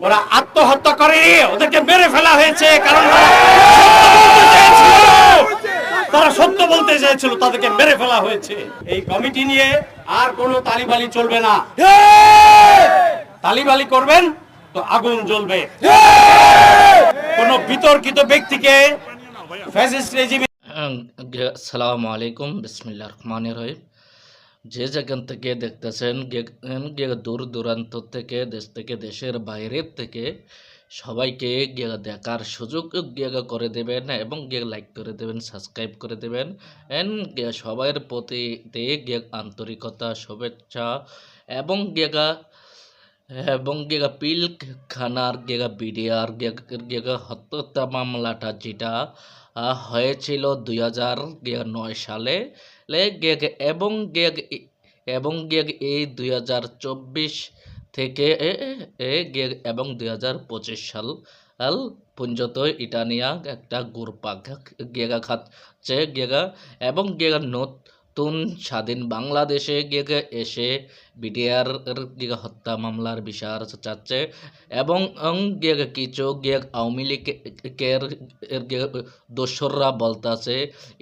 ওরা আত্মহত্যা করেনি, ওদেরকে মেরে ফেলা হয়েছে, কারণ তারা সত্য বলতে চেয়েছিল, তাদেরকে মেরে ফেলা হয়েছে। এই কমিটি নিয়ে আর কোনো তালিবালি চলবে না। তালিবালি করবেন তো আগুন জ্বলবে। কোন বিতর্কিত ব্যক্তিকে ফ্যাসিস্ট রেজিমে। আসসালামু আলাইকুম, বিসমিল্লাহির রহমানির রহিম। যে যেখান থেকে দেখতেছেন, দূর দূরান্ত থেকে, দেশ থেকে, দেশের বাইরের থেকে সবাইকে দেখার সুযোগ করে দেবেন এবং লাইক করে দেবেন, সাবস্ক্রাইব করে দেবেন। সবার প্রতি আন্তরিকতা, শুভেচ্ছা এবং পিলখানার বিডিআর হত্যা মামলাটা যেটা হয়েছিল 2009 সালে এবং এই 2024 থেকে এবং 2025 সাল পর্যন্ত এটা নিয়ে একটা গুরপাক খাচ্ছে এবং নতুন স্বাধীন বাংলাদেশে এসে বিডিআর হত্যা মামলার বিচার চাচ্ছে এবং কিছু আওয়ামী লীগের দোসররা বলতেছে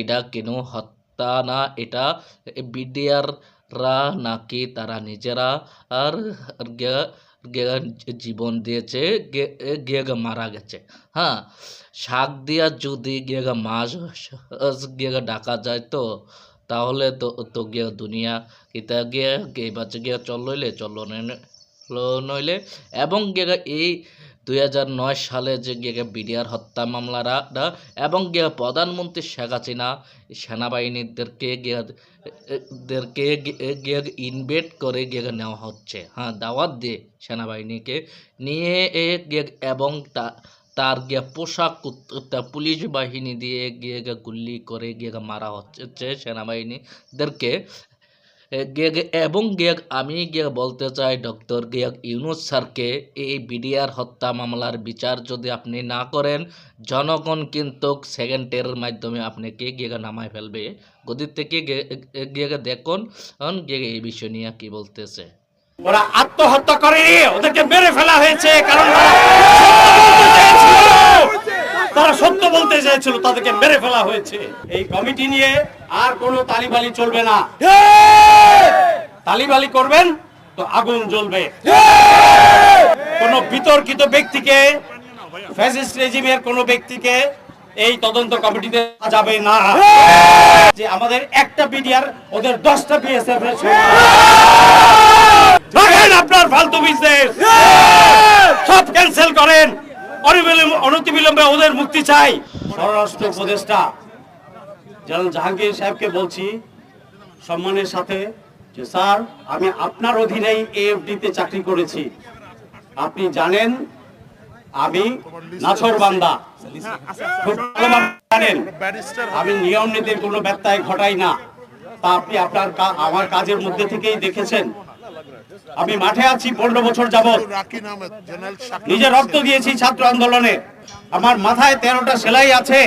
এটা কেন হত্যা না, এটা বিডিআররা নাকি তারা নিজেরা আর জীবন দিয়েছে, মারা গেছে। হ্যাঁ, শাক দিয়া যদি মাছ ডাকা যায় তো তাহলে তো দুনিয়া কিতা বাচ্চা চল নইলে এবং এই 2009 সালে যে বিডিআর হত্যা মামলারা এবং প্রধানমন্ত্রী শেখ হাসিনা সেনাবাহিনীদেরকে ইনভেট করে নেওয়া হচ্ছে। হ্যাঁ, দাওয়াত দিয়ে সেনাবাহিনীকে নিয়ে এবং তার পোশাক পুলিশ বাহিনী দিয়ে গুলি করে মারা হচ্ছে সেনাবাহিনীদেরকে। এবং আমি বলতে চাই ডক্টর ইউনূস স্যারকে, এই বিডিআর হত্যা মামলার বিচার যদি আপনি না করেন, জনগণ কিন্তু সেকেন্ডের মাধ্যমে আপনাকে নামায় ফেলবে গদি থেকে। দেখুন এই বিষয় নিয়ে কি বলতেছে। ওরা আত্মহত্যা করেনি, ওদেরকে মেরে ফেলা হয়েছে, কারণ তারা সত্য বলতে চেয়েছিল, তাদেরকে মেরে ফেলা হয়েছে। এই কমিটি নিয়ে আর কোনো তালিবালি চলবে না। তালিবালি করবেন তো আগুন জ্বলবে। কোন বিতর্কিত ব্যক্তিকে, ফ্যাসিস্ট রেজিমের কোন ব্যক্তিকে এই তদন্ত কমিটিতে যাবে না। যে আমাদের একটা বিডিআর, ওদের 10টা বিএসএফ আপনার ফালতু বিজনেস সব ক্যান্সেল করেন, অনতিবিলম্বে ওদের মুক্তি চাই। স্বরাষ্ট্র উপদেষ্টা জেনারেল জাহাঙ্গীর সাহেবকে বলছি সম্মানের সাথে যে স্যার, আমি আপনার অধীনেই এএফডিতে চাকরি করেছি, আপনি জানেন আমি নাছোড়বান্দা, খুব জানেন আমি নিয়ম নীতির কোনো ব্যত্যয় ঘটাই না। তা আপনি আমার কাজের মধ্যে থেকেই দেখেছেন। আমি মাঠে আছি 15 বছর যাবৎ, নিজে রক্ত দিয়েছি ছাত্র আন্দোলনে, আমার মাথায় 13টা সেলাই আছে।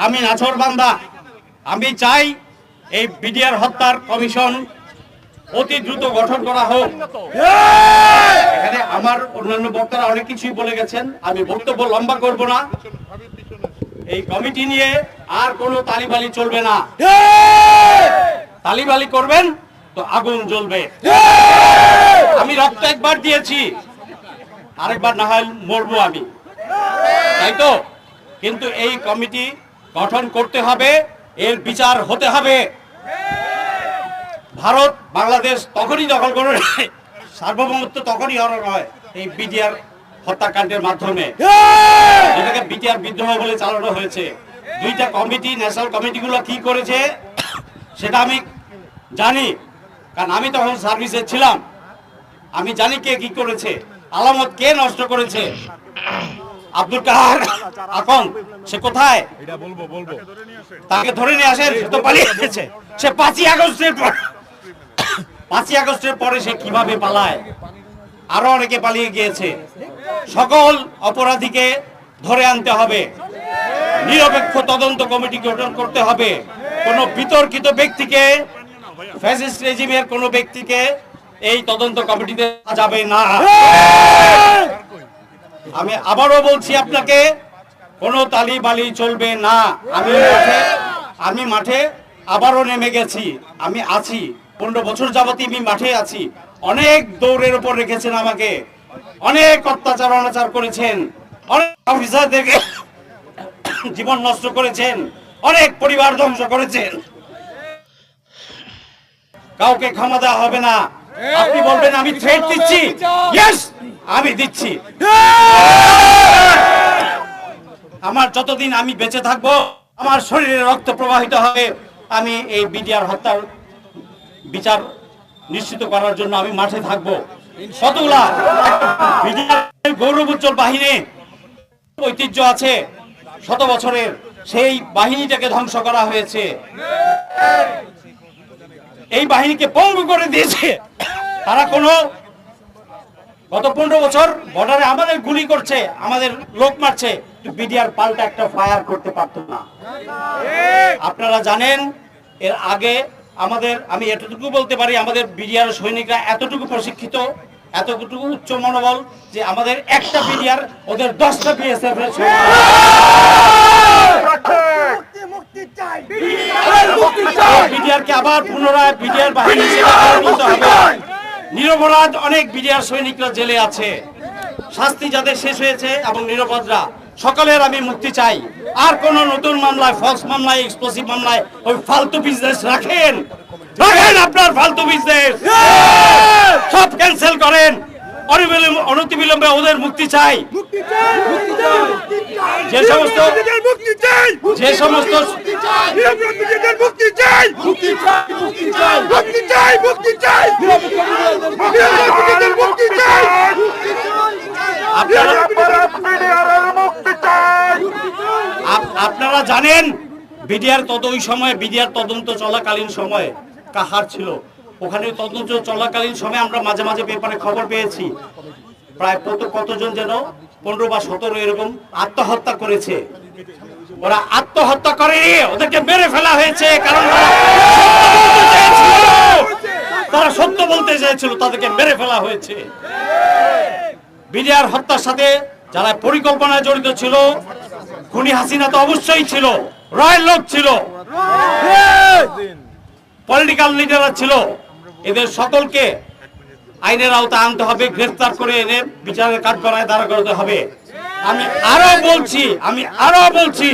আমি নাছোড়বান্দা। আমি চাই এই বিডিআর হত্যার কমিশন অতি দ্রুত গঠন করা হোক। এখানে আমার অন্যান্য বক্তারা অনেক কিছুই বলে গেছেন, আমি বক্তব্য লম্বা করব না। এই কমিটি নিয়ে আর কোনো তালিবালি চলবে না। তালিবালি করবেন তো আগুন জ্বলবে। আমি রক্ত একবার দিয়েছি, আরেকবার না হয় মরবো আমি, তাই তো? কিন্তু এই কমিটি গঠন করতে হবে, এর বিচার হতে হবে। ভারত বাংলাদেশ তখনই দখল করে, সার্বভৌমত্ব তখনই হরণ হয় এই বিডিআর হত্যাকাণ্ডের মাধ্যমে, যেটাকে বিডিআর বিদ্রোহ বলে চালানো হয়েছে। দুইটা কমিটি, ন্যাশনাল কমিটিগুলো কি করেছে সেটা আমি জানি, কারণ আমি তখন সার্ভিসে ছিলাম। আমি জানি কে কি করেছে, আলামত কে নষ্ট করেছে। আব্দুল কাহার আকন সে কোথায়, তাকে ধরে নিয়ে আসেন, সে তো পালিয়ে গেছে। সে 5ই আগস্টের পরে সে কিভাবে পালায়, আরো অনেকে পালিয়ে গিয়েছে। সকল অপরাধীকে ধরে আনতে হবে, নিরপেক্ষ তদন্ত কমিটি গঠন করতে হবে। কোন বিতর্কিত ব্যক্তিকে, ফ্যাসিস্ট রেজিমের কোন ব্যক্তিকে এই তদন্ত কমিটিতে যাবে না। আমি আবারও বলছি আপনাকে, কোনো তালি বালি চলবে না। আমি মাঠে আবারও নেমে গেছি, আমি আছি 15 বছর যাবতই আমি মাঠে আছি। অনেক দৌড়ের উপর রেখেছেন আমাকে, অনেক অত্যাচার অনাচার করেছেন, অনেক অফিসারদেরকে জীবন নষ্ট করেছেন, অনেক পরিবার ধ্বংস করেছেন। কাউকে ক্ষমা দেওয়া হবে না। আপনি বলবেন আমি থ্রেট দিচ্ছি, ইয়েস আমি দিচ্ছি। আমার যতদিন আমি বেঁচে থাকবো, আমার শরীরে রক্ত প্রবাহিত হবে, আমি এই বিডিআর হত্যার বিচার নিশ্চিত করার জন্য আমি মাঠে থাকবো। কতগুলা বিডিআর গৌরবোজ্জ্বল বাহিনী ঐতিহ্য আছে, 100 বছরের, সেই বাহিনীটাকে ধ্বংস করা হয়েছে। এই বাহিনীকে পঙ্গু করে দিয়েছে তারা। গত 15 বছর বর্ডারে আমাদের গুলি করছে, আমাদের লোক মারছে, বিডিআর পাল্টা একটা ফায়ার করতে পারতো না। আপনারা জানেন এর আগে আমি এতটুকু বলতে পারি, আমাদের বিডিআর সৈনিকরা এতটুকু প্রশিক্ষিত, এতটুকু উচ্চ মনোবল যে আমাদের একটা বিডিআর ওদের 10টা বিএসএফ এর বিডিআরকে আবার পুনরায় বিডিআর বাহিনী হিসেবে হবে। নিরপরাধ অনেক বিডিআর সৈনিকরা জেলে আছে, শাস্তি যাদের শেষ হয়েছে এবং নিরপরাধরা সকলের আমি মুক্তি চাই। আর কোন নতুন মামলায়, ফলস মামলায়, এক্সপ্লোসিভ মামলায় ওই ফালতু বিজনেস রাখেন, আপনার ফালতু বিজনেস সব ক্যান্সেল করেন। অনতিবিলম্বে ওদের মুক্তি চাই। যে সমস্ত আপনারা জানেন বিডিআর ওই সময় বিডিআর তদন্ত চলাকালীন সময়ে কাহার ছিল, ওখানে তদন্ত চলাকালীন সময় আমরা মাঝে মাঝে পেপারে খবর পেয়েছি প্রায় কতজন যেন 15 বা 17 এরকম আত্মহত্যা করেছে। ওরা আত্মহত্যা করেনি, ওদেরকে মেরে ফেলা হয়েছে, কারণ তারা সত্য বলতে চেয়েছিল, তাদেরকে মেরে ফেলা হয়েছে। বিডিআর হত্যার সাথে যারা পরিকল্পনায় জড়িত ছিল, খুনি হাসিনা তো অবশ্যই ছিল, রয়্যাল লোক ছিল, পলিটিক্যাল লিডাররা ছিল, এদের সকলকে আইনের আওতায় আনতে হবে, গ্রেফতার করে এনে বিচারের কাঠগড়ায় দাঁড় করাতে হবে। আমি আরো বলছি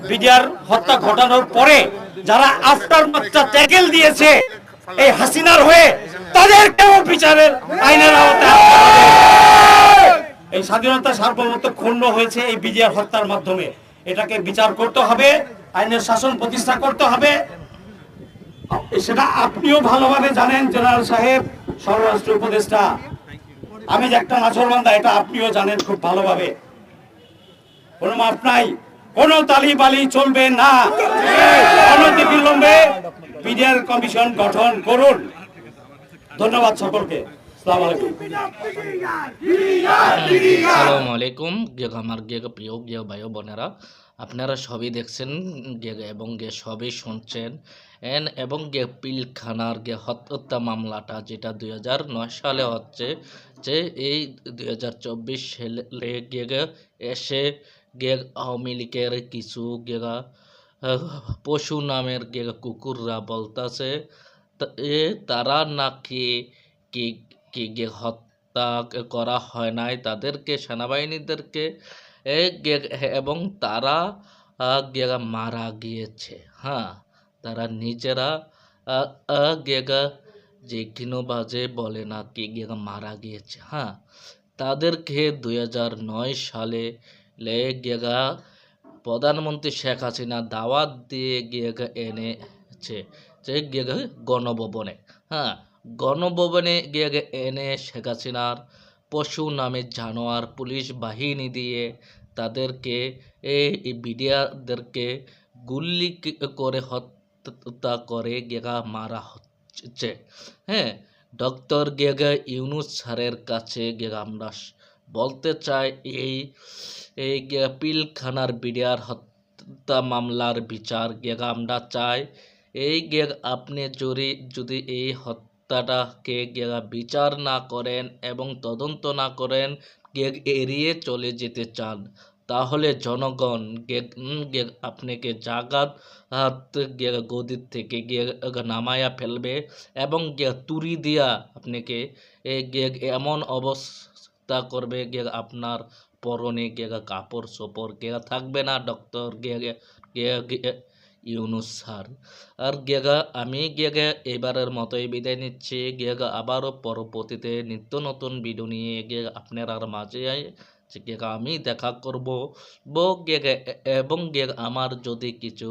বিডিআর হত্যা ঘটানোর পরে যারা আফটার মাত্রা ট্যাকেল দিয়েছে এই হাসিনার হয়ে, তাদেরকেও বিচারের আইনের আওতায় আনতে হবে। এই স্বাধীনতা সার্বভৌমত্ব ক্ষুণ্ণ হয়েছে এই বিডিআর হত্যার মাধ্যমে, এটাকে বিচার করতে হবে, আইনের শাসন প্রতিষ্ঠা করতে হবে। সেটা আপনিও ভালোভাবে জানেন জেনারেল সাহেব, স্বরাষ্ট্র উপদেষ্টা, আমি যে একটা নাছরবান্দা এটা আপনিও জানেন খুব ভালোভাবে। কোনো মাপ নাই, কোনো তালি বালি চলবে না। অনতিবিলম্বে বিডিআর কমিশন গঠন করুন। ধন্যবাদ সকলকে। আসসালামু আলাইকুম। আমার প্রিয় ভাই বোনেরা, আপনারা সবই দেখছেন এবং সবই শুনছেন এবং পিলখানার হত্যা মামলাটা যেটা 2009 সালে হচ্ছে, যে এই 2024 সালে এসে আওয়ামী লীগের কিছু পশু নামের কুকুররা বলতেছে তারা নাকি কি হত্যা করা হয় নাই, তাদেরকে সেনাবাহিনীদেরকে এবং তারা মারা গিয়েছে। হ্যাঁ, তারা নিজেরা যে বাজে বলে না কি মারা গিয়েছে। হ্যাঁ, তাদেরকে 2009 সালে প্রধানমন্ত্রী শেখ হাসিনা দাওয়াত দিয়ে এনেছে যে গণভবনে। হ্যাঁ, গণভবনে এনে শেখ হাসিনার পশু নামে জানোয়ার পুলিশ বাহিনী দিয়ে তাদেরকে এই বিডিআরদেরকে গুলি করে হত্যা করে মারা হচ্ছে। হ্যাঁ, ডক্টর ইউনূস স্যারের কাছে আমরা বলতে চাই এই পিলখানার বিডিআর হত্যা মামলার বিচার আমরা চাই। এই আপনি যদি এই হত্যাটাকে বিচার না করেন এবং তদন্ত না করেন, এড়িয়ে চলে যেতে চান, তাহলে জনগণ আপনাকে জাগাত গদির থেকে নামায়া ফেলবে এবং তুড়ি দিয়া আপনাকে এমন অবস্থা করবে আপনার পরনে কাপড় চোপড় থাকবে না। ডক্টর ইউনুস স্যার আর আমি এবারের মতোই বিদায় নিচ্ছি। আবারও পরবর্তীতে নিত্য নতুন ভিডিও নিয়ে আপনার মাঝে আমি দেখা করব এবং আমার যদি কিছু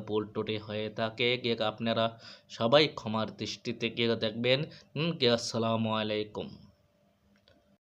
ভুল ত্রুটি হয়ে থাকে আপনারা সবাই ক্ষমার দৃষ্টিতে দেখবেন। আসসালামু আলাইকুম।